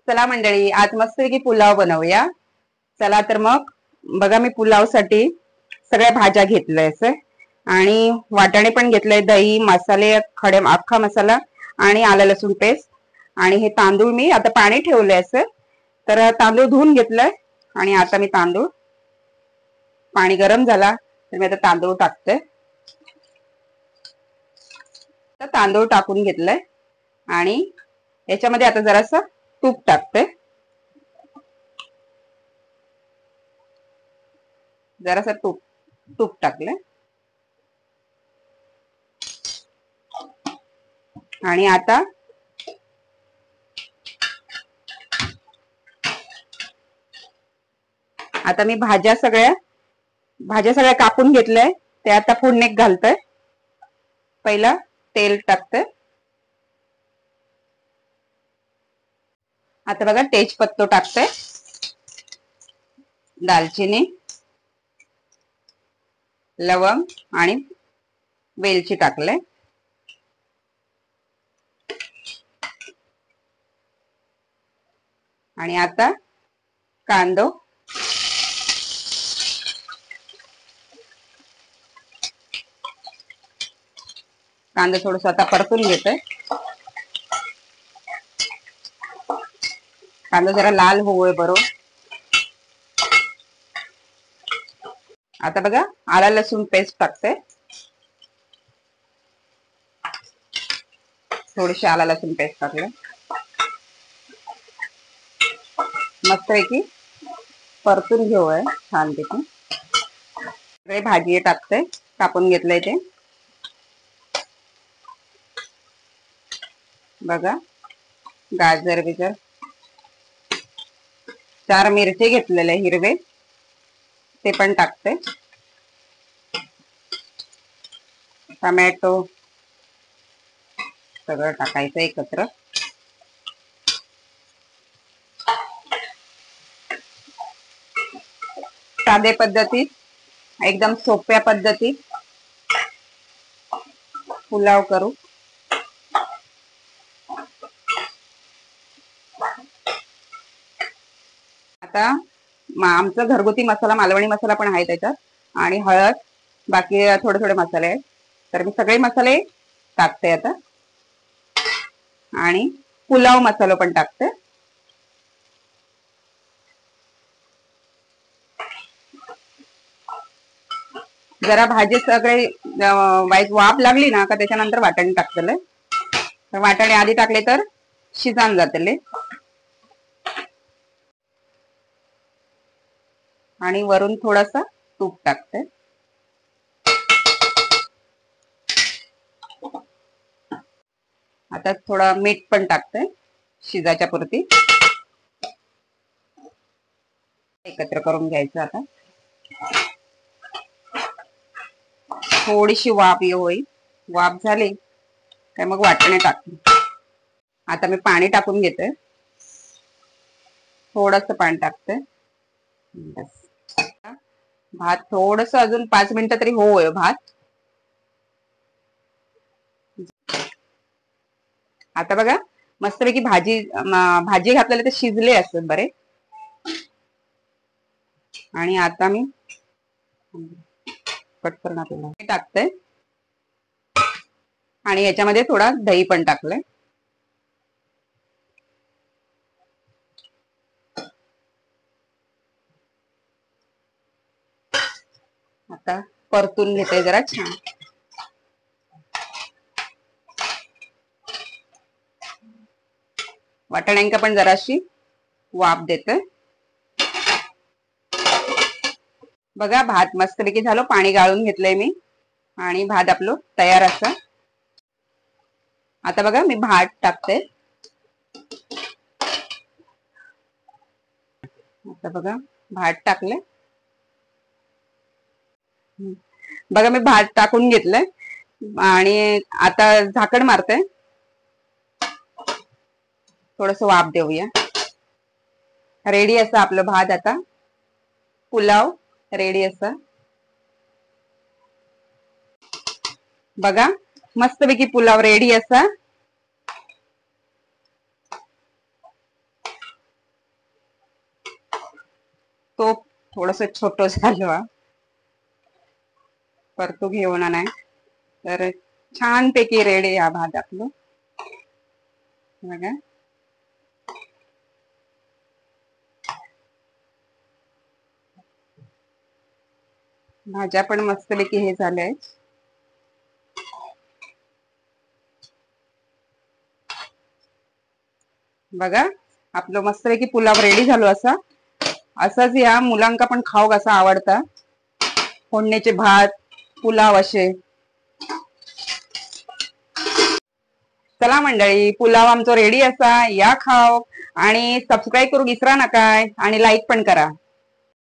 चला मंडळी, आज मस्तपैकी पुलाव बनवूया। चला तर मग बघा, मी पुलावसाठी सगळ्या भाज्या घेतल्या असे आणि वाटाणे पण घेतले, दही, मसाले, खडे अख्खा मसाला आणि आलं लसूण पेस्ट। आणि हे तांदूळ मी आता पाणी ठेवले असे, तर तांदूळ धुवून घेतलंय आणि आता मी तांदूळ, पाणी गरम झाला तर मी आता तांदूळ टाकते। तर तांदूळ टाकून घेतलंय आणि याच्यामध्ये आता जरासं तूप टाकते। जरासं तूप टाकले आणि आता मी भाज्या सगळ्या कापून घेतलंय, ते आता फोडणीत घालतोय। पहिला तेल टाकते, आता बघा तेजपत्ता टाकते, दालचिनी, लवंग आणि वेलची टाकले। आणि आता कांदा थोडस आता परतून घेते। कांदा जरा लाल होऊय बरोबर। आता बघा आलं लसूण पेस्ट टाकते, थोडीशी आलं लसूण पेस्ट टाकले, मस्तपैकी परतून घेऊया छानपैकी। सगळे भाजी टाकते, कापून घेतलंय ते बघा, गाजर बिजर, 4 मिरची घेतलेले हिरवे ते पण टाकते, टोमॅटो सगळं टाकायचं एकत्र। साधे पद्धतीत, एकदम सोप्या पद्धतीत पुलाव करू। आता आमचा घरगुती मसाला, मालवणी मसाला पण आहे त्याच्यात, आणि हळद, बाकी थोडे थोडे मसाले आहेत, तर मी सगळे मसाले टाकते आता। आणि पुलाव मसाला पण टाकते। जरा भाजी सगळे वाफ लागली ना का त्याच्यानंतर वाटाणे टाकतले, वाटाणे आधी टाकले तर शिजान जातले। आणि वरून थोडासा तूप टाकते। आता थोडा मीठ पण टाकते शिजाच्या पुरती, एकत्र करून घ्यायचं। आता थोडीशी वाफ होईल, वाफ झाली काय मग वाटाणे टाकते। आता मी पाणी टाकून घेते, थोडस पाणी टाकते बस। भात थोडस अजून 5 मिनिटं तरी होऊय भात। आता बघा मस्तपैकी भाजी घातलेले ते शिजले असतात बरे। आणि आता मी कट करून टाकते आणि याच्यामध्ये थोडा दही पण टाकलंय। आता परतून घेते जरा छान। वाटाण्यांका पण जराशी वाफ देते। बघा भात मस्तपैकी झालं, पाणी गाळून घेतलंय मी आणि भात आपलं तयार असं। आता बघा मी भात टाकते, आता बघा भात टाकले, बघा मी भात टाकून घेतलंय आणि आता झाकण मारते, थोडस वाफ देऊया। रेडी असं आपलं भात, आता पुलाव रेडी असा। बघा मस्तपैकी पुलाव रेडी असा। तो थोडस छोट झालं परतू घेऊन नाही तर छानपैकी रेडी हा भात आपलं बघा. भाज्या पण मस्तपैकी हे झालंय. बघा आपलं मस्तपैकी पुलाव रेडी झालो असा. असाच या मुलांका पण खाऊ कसा आवडता. फोडणीचे भात पुलाव असे. चला मंडळी पुलाव आमचा रेडी असा या खाव आणि सबस्क्राईब करू विसरा नका आणि लाईक पण करा.